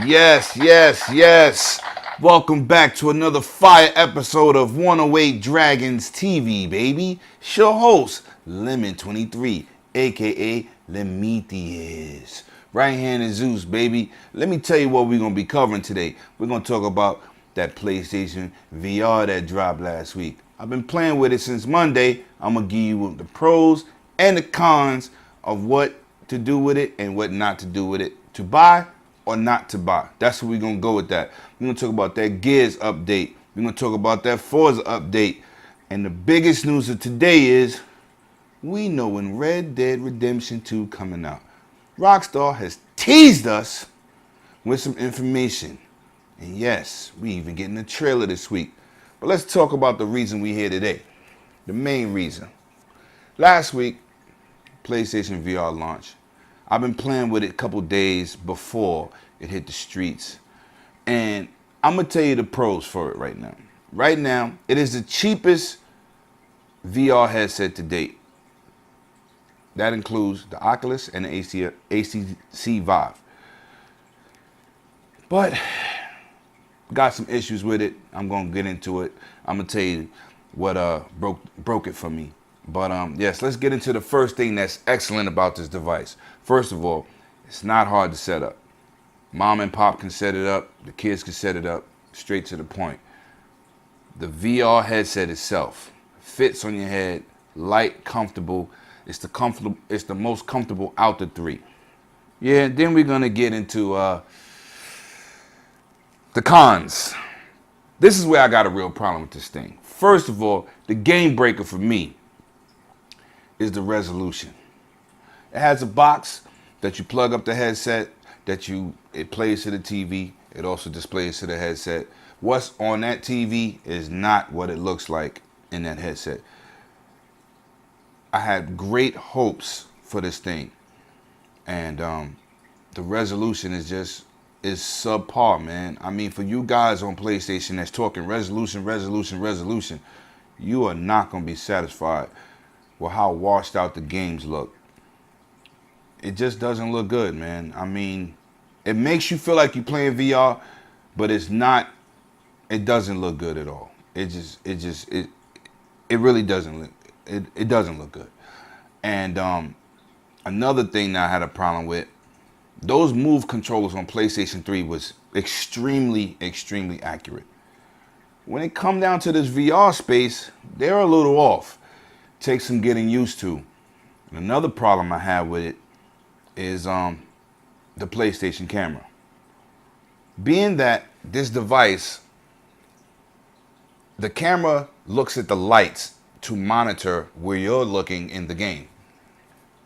Yes, yes, yes. Welcome back to another fire episode of 108 Dragons TV, baby. It's your host, Lemon 23, aka Lemetius. Right hand is Zeus, baby. Let me tell you what we're gonna be covering today. We're gonna talk about that PlayStation VR that dropped last week. I've been playing with it since Monday. I'm gonna give you the pros and the cons of what to do with it and what not to do with it. To buy or not to buy. That's what we're gonna go with that. We're gonna talk about that Gears update. We're gonna talk about that Forza update. And the biggest news of today is we know when Red Dead Redemption 2 coming out. Rockstar has teased us with some information. And yes, we even getting a trailer this week. But let's talk about the reason we here today. The main reason. Last week, PlayStation VR launched. I've been playing with it a couple days before it hit the streets. And I'm going to tell you the pros for it right now. Right now, it is the cheapest VR headset to date. That includes the Oculus and the HTC Vive. But got some issues with it. I'm going to get into it. I'm going to tell you what broke it for me. But yes, let's get into the first thing that's excellent about this device. First of all, it's not hard to set up. Mom and pop can set it up. The kids can set it up. Straight to the point. The VR headset itself fits on your head, light, comfortable. It's the most comfortable out the three. Yeah, then we're gonna get into the cons. This is where I got a real problem with this thing. First of all, the game breaker for me is the resolution. It has a box that you plug up the headset, it plays to the TV. It also displays to the headset. What's on that TV is not what it looks like in that headset. I had great hopes for this thing, and the resolution is subpar, man. I mean, for you guys on PlayStation that's talking resolution, you are not gonna be satisfied with how washed out the games look. It just doesn't look good, man. I mean, it makes you feel like you're playing VR, but it's not. It doesn't look good at all. It really doesn't look. It doesn't look good. And another thing that I had a problem with, those Move controllers on PlayStation 3 was extremely accurate. When it come down to this VR space, they're a little off. Takes some getting used to. And another problem I have with it is the PlayStation camera. Being that this device, the camera looks at the lights to monitor where you're looking in the game.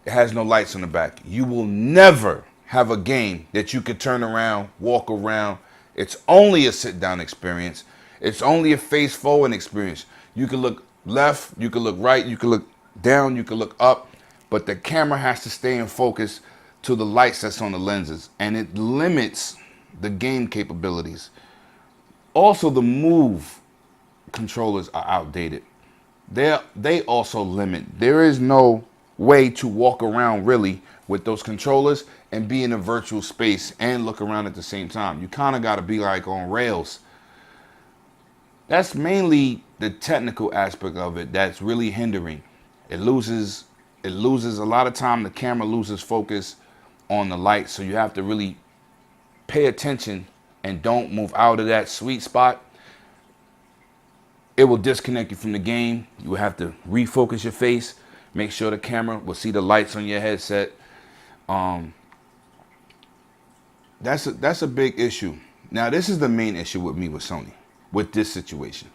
It has no lights on the back. You will never have a game that you could turn around, walk around. It's only a sit-down experience. It's only a face-forward experience. You can look left, you can look right, you can look down, you can look up, but the camera has to stay in focus to the lights that's on the lenses, and it limits the game capabilities. Also, the Move controllers are outdated. They also limit. There is no way to walk around really with those controllers and be in a virtual space and look around at the same time. You kind of got to be like on rails. That's mainly the technical aspect of it that's really hindering. It loses a lot of time. The camera loses focus on the light, so you have to really pay attention and don't move out of that sweet spot. It will disconnect you from the game. You will have to refocus your face, make sure the camera will see the lights on your headset. That's a big issue. Now, this is the main issue with me with Sony, with this situation.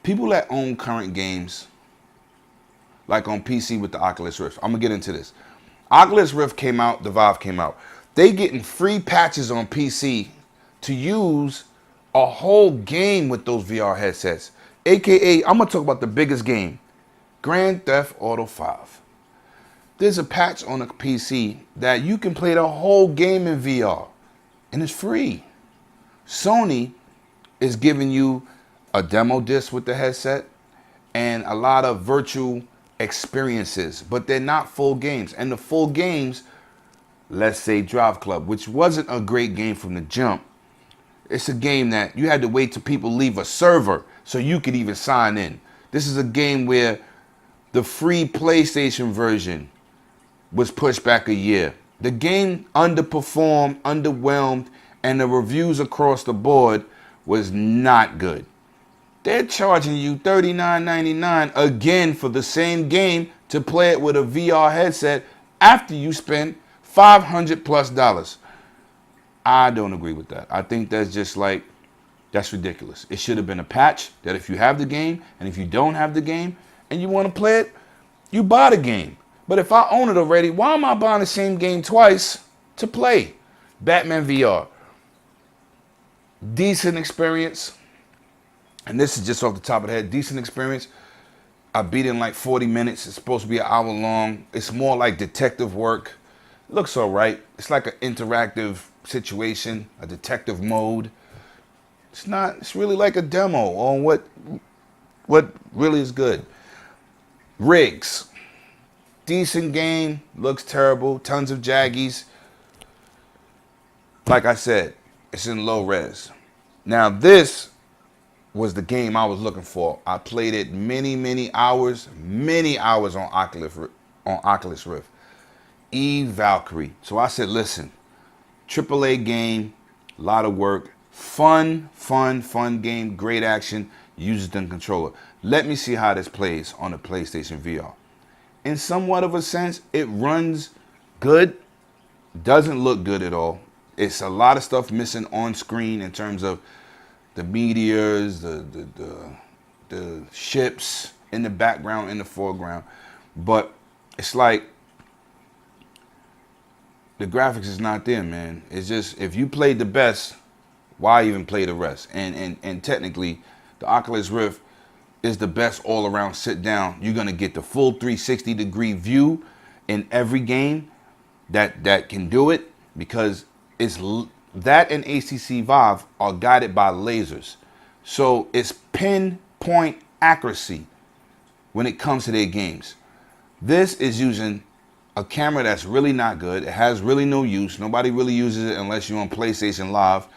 People that own current games, like on PC with the Oculus Rift. I'm gonna get into this. Oculus Rift came out, the Vive came out. They getting free patches on PC to use a whole game with those VR headsets. AKA, I'm gonna talk about the biggest game, Grand Theft Auto 5. There's a patch on a PC that you can play the whole game in VR, and it's free. Sony is giving you a demo disc with the headset and a lot of virtual experiences, but they're not full games. And the full games let's say Drive Club, which wasn't a great game from the jump. It's a game that you had to wait till people leave a server so you could even sign in. This is a game where the free PlayStation version was pushed back a year. The game underperformed, underwhelmed, and the reviews across the board was not good. They're charging you $39.99 again for the same game to play it with a VR headset after you spend $500+. I don't agree with that. I think that's just like, that's ridiculous. It should have been a patch that if you have the game, and if you don't have the game and you want to play it, you buy the game. But if I own it already, why am I buying the same game twice to play? Batman VR. Decent experience. And this is just off the top of the head. Decent experience. I beat it in like 40 minutes. It's supposed to be an hour long. It's more like detective work. Looks all right. It's like an interactive situation, a detective mode. It's really like a demo on what really is good. Rigs. Decent game, looks terrible, tons of jaggies. Like I said, it's in low res. Now this was the game I was looking for. I played it many hours on Oculus Rift. Eve Valkyrie. So I said, listen, AAA game, a lot of work, fun game, great action, uses the controller. Let me see how this plays on the PlayStation VR. In somewhat of a sense, it runs good, doesn't look good at all. It's a lot of stuff missing on screen in terms of the meteors, the ships in the background, in the foreground. But it's like the graphics is not there, man. It's just, if you played the best, why even play the rest? And technically, the Oculus Rift is the best all-around sit down. You're gonna get the full 360-degree view in every game that can do it, because it's that and HTC Vive are guided by lasers. So it's pinpoint accuracy when it comes to their games. This is using a camera that's really not good. It has really no use. Nobody really uses it unless you're on PlayStation Live.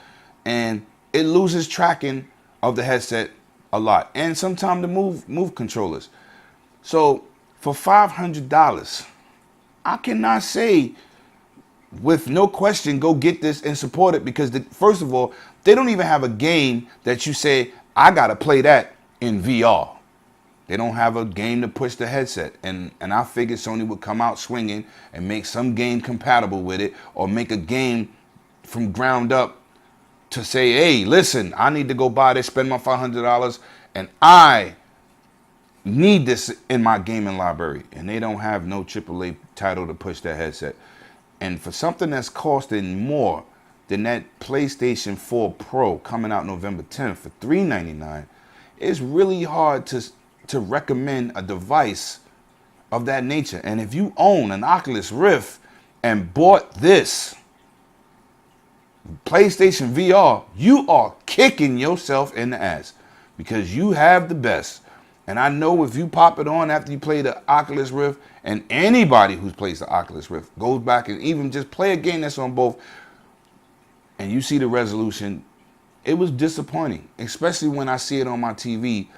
And it loses tracking of the headset a lot. And sometimes the move controllers. So for $500, I cannot say with no question go get this and support it, because first of all, they don't even have a game that you say, I gotta play that in VR. They don't have a game to push the headset. And I figured Sony would come out swinging and make some game compatible with it, or make a game from ground up to say, hey, listen, I need to go buy this, spend my $500, and I need this in my gaming library. And they don't have no AAA title to push that headset. And for something that's costing more than that PlayStation 4 Pro coming out November 10th for $399, it's really hard to recommend a device of that nature. And if you own an Oculus Rift and bought this PlayStation VR, you are kicking yourself in the ass, because you have the best. And I know if you pop it on after you play the Oculus Rift, and anybody who plays the Oculus Rift goes back and even just play a game that's on both, and you see the resolution, it was disappointing, especially when I see it on my TV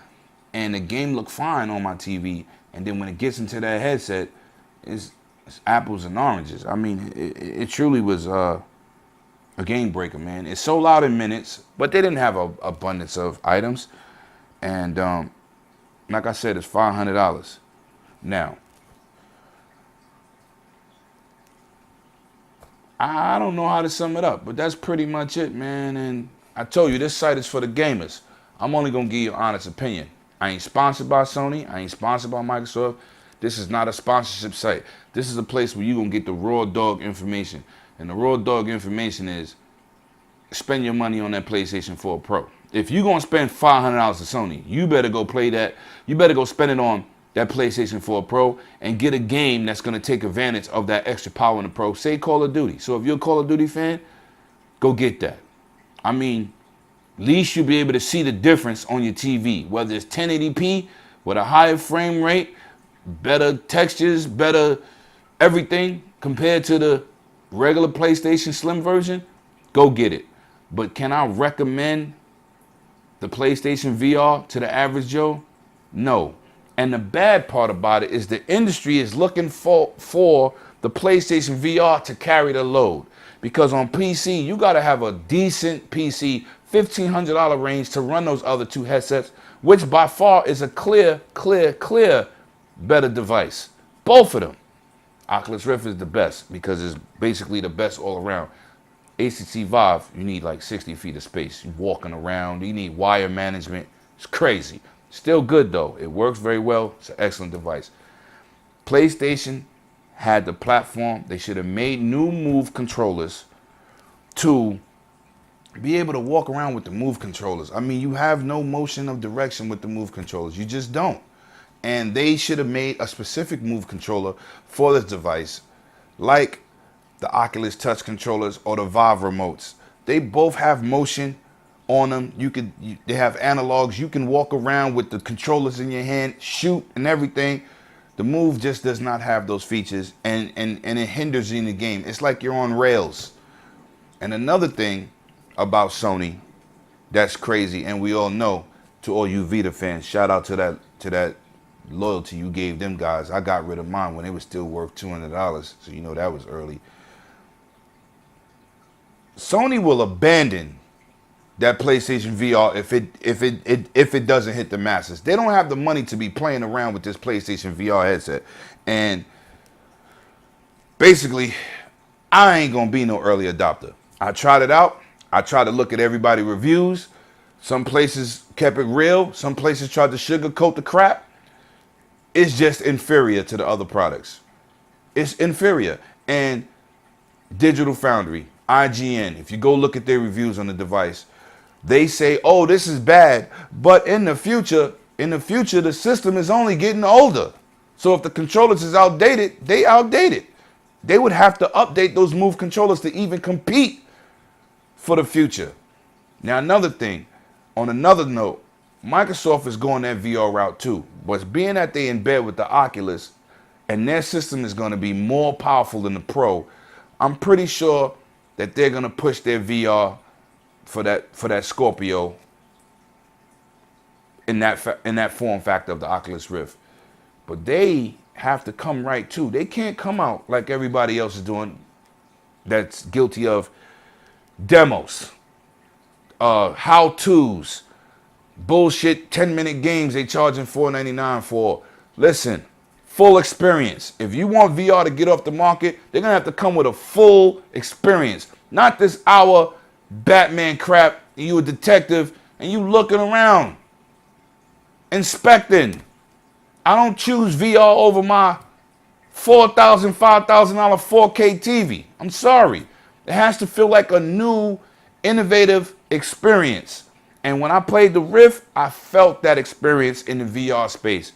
and the game looked fine on my TV, and then when it gets into that headset, it's apples and oranges. I mean, it truly was a game breaker, man. It sold out in minutes, but they didn't have an abundance of items. And like I said, it's $500. Now, I don't know how to sum it up, but that's pretty much it, man. And I told you, this site is for the gamers. I'm only going to give you an honest opinion. I ain't sponsored by Sony. I ain't sponsored by Microsoft. This is not a sponsorship site. This is a place where you're going to get the raw dog information. And the raw dog information is, spend your money on that PlayStation 4 Pro. If you're going to spend $500 to Sony, you better go play that. You better go spend it on that PlayStation 4 Pro and get a game that's going to take advantage of that extra power in the Pro. Say Call of Duty. So if you're a Call of Duty fan, go get that. I mean, at least you'll be able to see the difference on your TV, whether it's 1080p with a higher frame rate, better textures, better everything compared to the regular PlayStation Slim version, go get it. But can I recommend the PlayStation VR to the average Joe? No. And the bad part about it is the industry is looking for the PlayStation VR to carry the load. Because on PC, you got to have a decent PC, $1,500 range to run those other two headsets, which by far is a clear better device. Both of them. Oculus Rift is the best because it's basically the best all around. HTC Vive, you need like 60 feet of space. You're walking around, you need wire management. It's crazy. Still good though. It works very well. It's an excellent device. PlayStation had the platform. They should have made new Move controllers to be able to walk around with the Move controllers. I mean, you have no motion of direction with the Move controllers. You just don't. And they should have made a specific Move controller for this device, like the Oculus Touch controllers or the Vive remotes. They both have motion on them. They have analogs. You can walk around with the controllers in your hand, shoot and everything. The Move just does not have those features, and it hinders you in the game. It's like you're on rails. And another thing about Sony that's crazy, and we all know, to all you Vita fans, shout out to that loyalty you gave them guys. I got rid of mine when it was still worth $200, so you know that was early. Sony will abandon that PlayStation VR if it doesn't hit the masses. They don't have the money to be playing around with this PlayStation VR headset. And basically, I ain't gonna be no early adopter. I tried it out. I tried to look at everybody's reviews. Some places kept it real. Some places tried to sugarcoat the crap. It's just inferior to the other products. It's inferior. And Digital Foundry, IGN, if you go look at their reviews on the device, they say, oh, this is bad, but in the future, the system is only getting older. So if the controllers is outdated, they outdated. They would have to update those Move controllers to even compete for the future. Now, another thing, on another note, Microsoft is going that VR route too. But being that they in bed with the Oculus and their system is going to be more powerful than the Pro, I'm pretty sure that they're going to push their VR for that Scorpio in that form factor of the Oculus Rift. But they have to come right too. They can't come out like everybody else is doing that's guilty of demos, how-tos, bullshit 10-minute games they charging $4.99 for. Listen, full experience. If you want VR to get off the market, they're going to have to come with a full experience. Not this hour Batman crap, you a detective, and you looking around, inspecting. I don't choose VR over my $4,000, $5,000 4K TV. I'm sorry. It has to feel like a new, innovative experience. And when I played the Rift, I felt that experience in the VR space.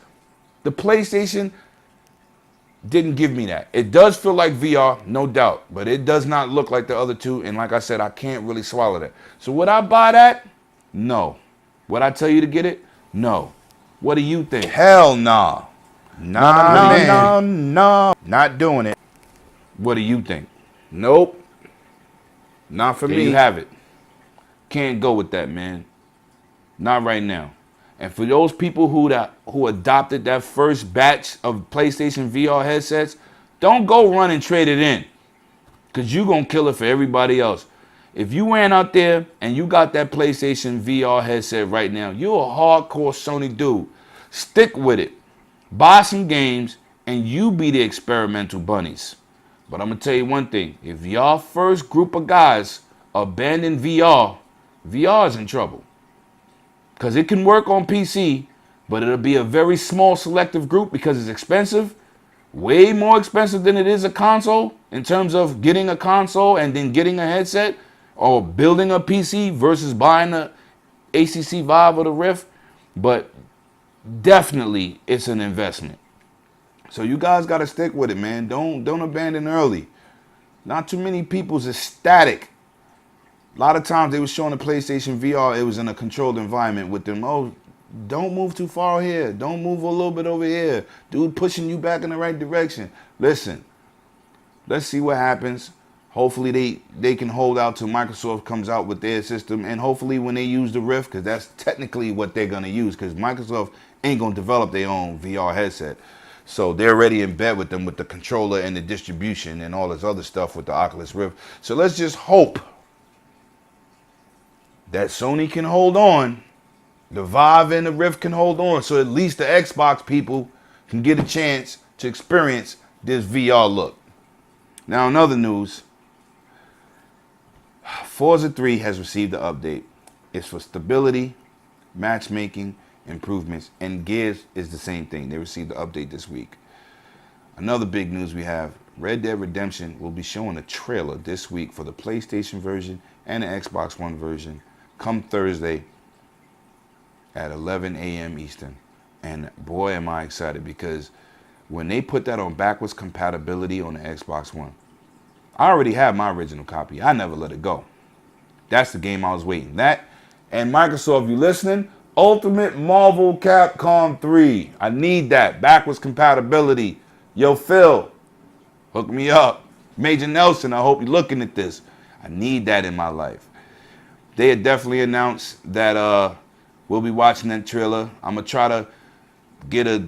The PlayStation didn't give me that. It does feel like VR, no doubt, but it does not look like the other two. And like I said, I can't really swallow that. So would I buy that? No. Would I tell you to get it? No. What do you think? Hell nah. No. Not doing it. What do you think? Nope. Not for me. There you have it. Can't go with that, man. Not right now. And for those people who adopted that first batch of PlayStation VR headsets, don't go run and trade it in, because you're going to kill it for everybody else. If you went out there and you got that PlayStation VR headset right now, you're a hardcore Sony dude. Stick with it. Buy some games and you be the experimental bunnies. But I'm going to tell you one thing. If y'all first group of guys abandon VR, VR is in trouble. Because it can work on PC, but it'll be a very small selective group because it's expensive. Way more expensive than it is a console in terms of getting a console and then getting a headset or building a PC versus buying a HTC Vive or the Rift. But definitely it's an investment. So you guys got to stick with it, man. Don't abandon early. Not too many people's ecstatic. A lot of times they were showing the PlayStation VR, it was in a controlled environment with them. Oh, don't move too far here. Don't move a little bit over here. Dude pushing you back in the right direction. Listen, let's see what happens. Hopefully they can hold out till Microsoft comes out with their system, and hopefully when they use the Rift, because that's technically what they're going to use, because Microsoft ain't going to develop their own VR headset. So they're already in bed with them with the controller and the distribution and all this other stuff with the Oculus Rift. So let's just hope that Sony can hold on, the Vive and the Rift can hold on, so at least the Xbox people can get a chance to experience this VR look. Now, in other news, Forza 3 has received an update. It's for stability, matchmaking, improvements, and Gears is the same thing. They received the update this week. Another big news we have, Red Dead Redemption will be showing a trailer this week for the PlayStation version and the Xbox One version come Thursday at 11 a.m. Eastern. And boy, am I excited, because when they put that on backwards compatibility on the Xbox One, I already have my original copy. I never let it go. That's the game I was waiting. That and Microsoft, you listening? Ultimate Marvel Capcom 3. I need that. Backwards compatibility. Yo, Phil, hook me up. Major Nelson, I hope you're looking at this. I need that in my life. They had definitely announced that we'll be watching that trailer. I'm going to try to get a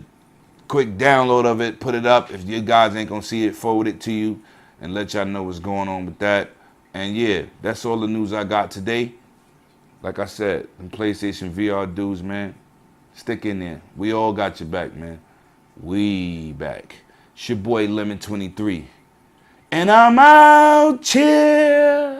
quick download of it, put it up. If you guys ain't going to see it, forward it to you and let y'all know what's going on with that. And yeah, that's all the news I got today. Like I said, them PlayStation VR dudes, man, stick in there. We all got your back, man. We back. It's your boy Lemon 23. And I'm out here.